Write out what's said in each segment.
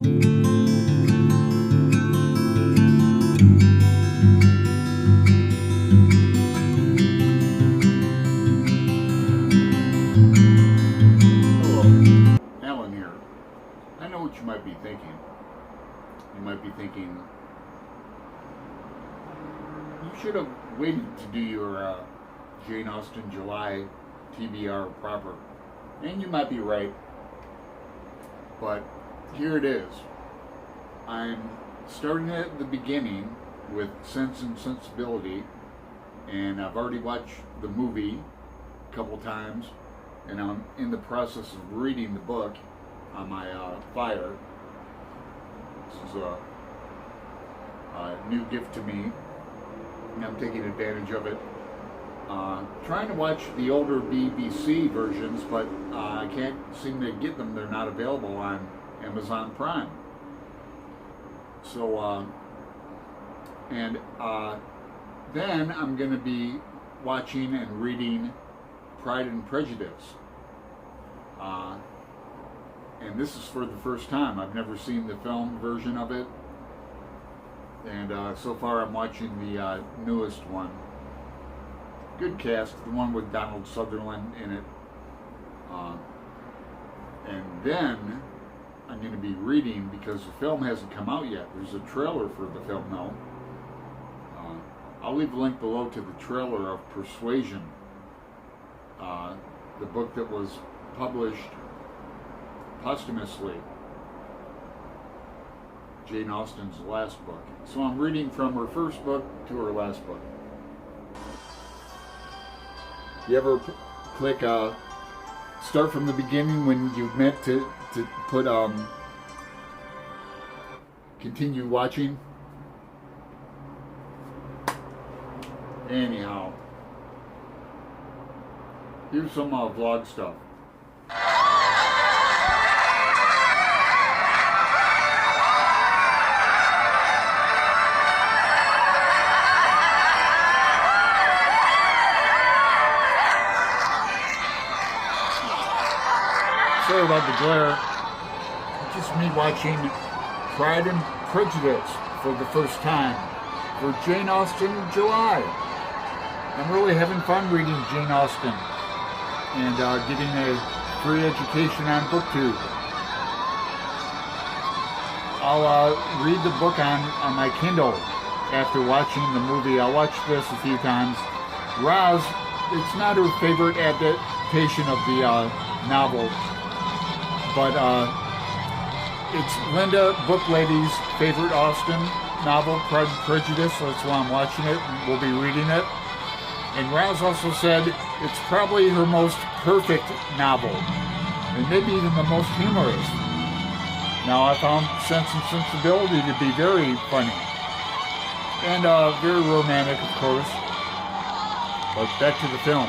Alan here. I know what you might be thinking. You might be thinking, you should have waited to do your Jane Austen July TBR Proper. And you might be right. But here it is. I'm starting at the beginning with Sense and Sensibility, and I've already watched the movie a couple times, and I'm in the process of reading the book on my fire. This is a new gift to me, and I'm taking advantage of it. Trying to watch the older BBC versions, but I can't seem to get them. They're not available on Amazon Prime. So, then I'm going to be watching and reading Pride and Prejudice. And this is for the first time. I've never seen the film version of it. And so far I'm watching the newest one. Good cast, the one with Donald Sutherland in it. And then I'm going to be reading, because the film hasn't come out yet. There's a trailer for the film though. I'll leave a link below to the trailer of Persuasion, the book that was published posthumously, Jane Austen's last book. So I'm reading from her first book to her last book. You ever click start from the beginning when you meant to put continue watching? Anyhow, here's some vlog stuff. Sorry about the glare. Just me watching Pride and Prejudice for the first time for Jane Austen July. I'm really having fun reading Jane Austen and getting a free education on BookTubers. I'll read the book on my Kindle after watching the movie. I'll watch this a few times. Roz, it's not her favorite adaptation of the novel, but it's Linda Booklady's favorite Austen novel, Pride and Prejudice, so that's why I'm watching it, and we'll be reading it. And Roz also said it's probably her most perfect novel, and maybe even the most humorous. Now, I found Sense and Sensibility to be very funny, and very romantic, of course. But back to the film.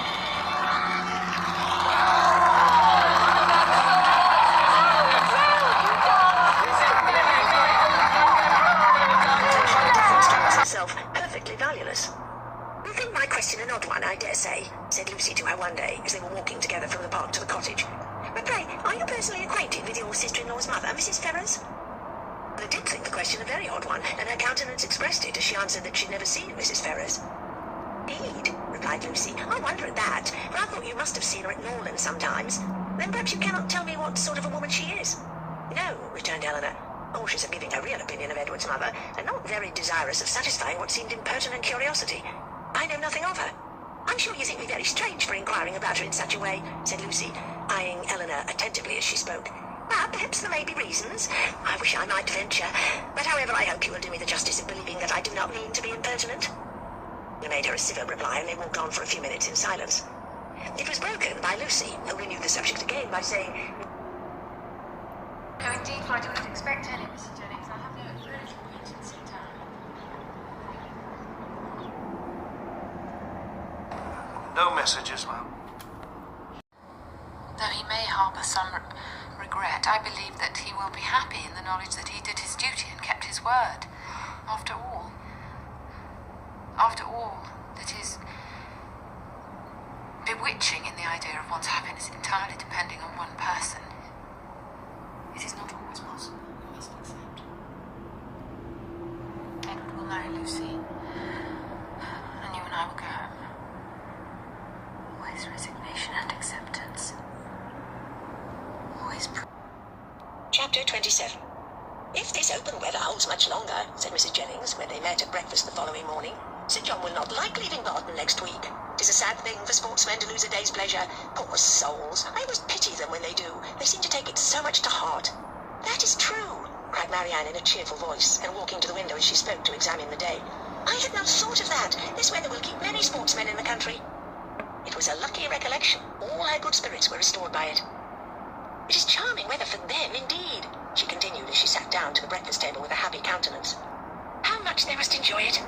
Perfectly valueless. You think my question an odd one, I dare say, said Lucy to her one day as they were walking together from the park to the cottage. But pray, are you personally acquainted with your sister-in-law's mother, Mrs. Ferrers? I did think the question a very odd one, and her countenance expressed it as she answered that she'd never seen Mrs. Ferrers. Indeed, replied Lucy. I wonder at that, for I thought you must have seen her at Norland sometimes. Then perhaps you cannot tell me what sort of a woman she is. No, returned Eleanor, cautious of giving a real opinion of Edward's mother, and not very desirous of satisfying what seemed impertinent curiosity. I know nothing of her. I'm sure you think me very strange for inquiring about her in such a way, said Lucy, eyeing Eleanor attentively as she spoke. Well, perhaps there may be reasons. I wish I might venture. But however, I hope you will do me the justice of believing that I do not mean to be impertinent. I made her a civil reply, and they walked on for a few minutes in silence. It was broken by Lucy, who renewed the subject again by saying, No, indeed, I don't expect any, Mrs. Jennings. I have no urgent acquaintance in town. No messages, ma'am. Though he may harbour some regret, I believe that he will be happy in the knowledge that he did his duty and kept his word. After all, that is bewitching in the idea of one's happiness entirely depending on one person. It is not always possible, you must accept. Lucy. And you and I will go home. Always resignation and acceptance. Always. Chapter 27. If this open weather holds much longer, said Mrs. Jennings, when they met at breakfast the following morning, Sir John will not like leaving Barton next week. 'Tis a sad thing for sportsmen to lose a day's pleasure. Poor souls, I always pity them when they do. They seem to take it so much to heart. That is true, cried Marianne in a cheerful voice, and walking to the window as she spoke to examine the day. I had not thought of that. This weather will keep many sportsmen in the country. It was a lucky recollection. All her good spirits were restored by it. It is charming weather for them, indeed, she continued as she sat down to the breakfast table with a happy countenance. How much they must enjoy it.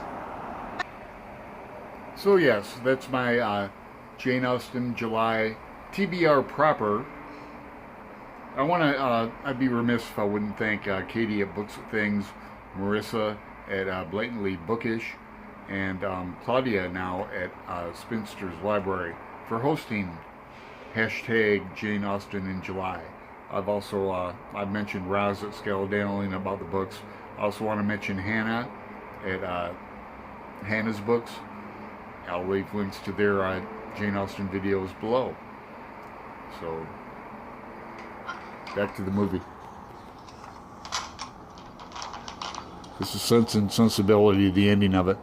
So yes, that's my Jane Austen July TBR Proper. I want to, I'd be remiss if I wouldn't thank Katie at Books with Things, Marissa at Blatantly Bookish, and Claudia now at Spinster's Library for hosting hashtag Jane Austen in July. I've also, I've mentioned Roz at Scalldandling about the books. I also want to mention Hannah at Hannah's Books. I'll leave links to their Jane Austen videos below. So, back to the movie. This is Sense and Sensibility, the ending of it.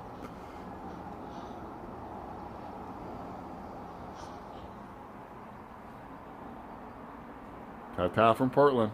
Ta-ta from Portland.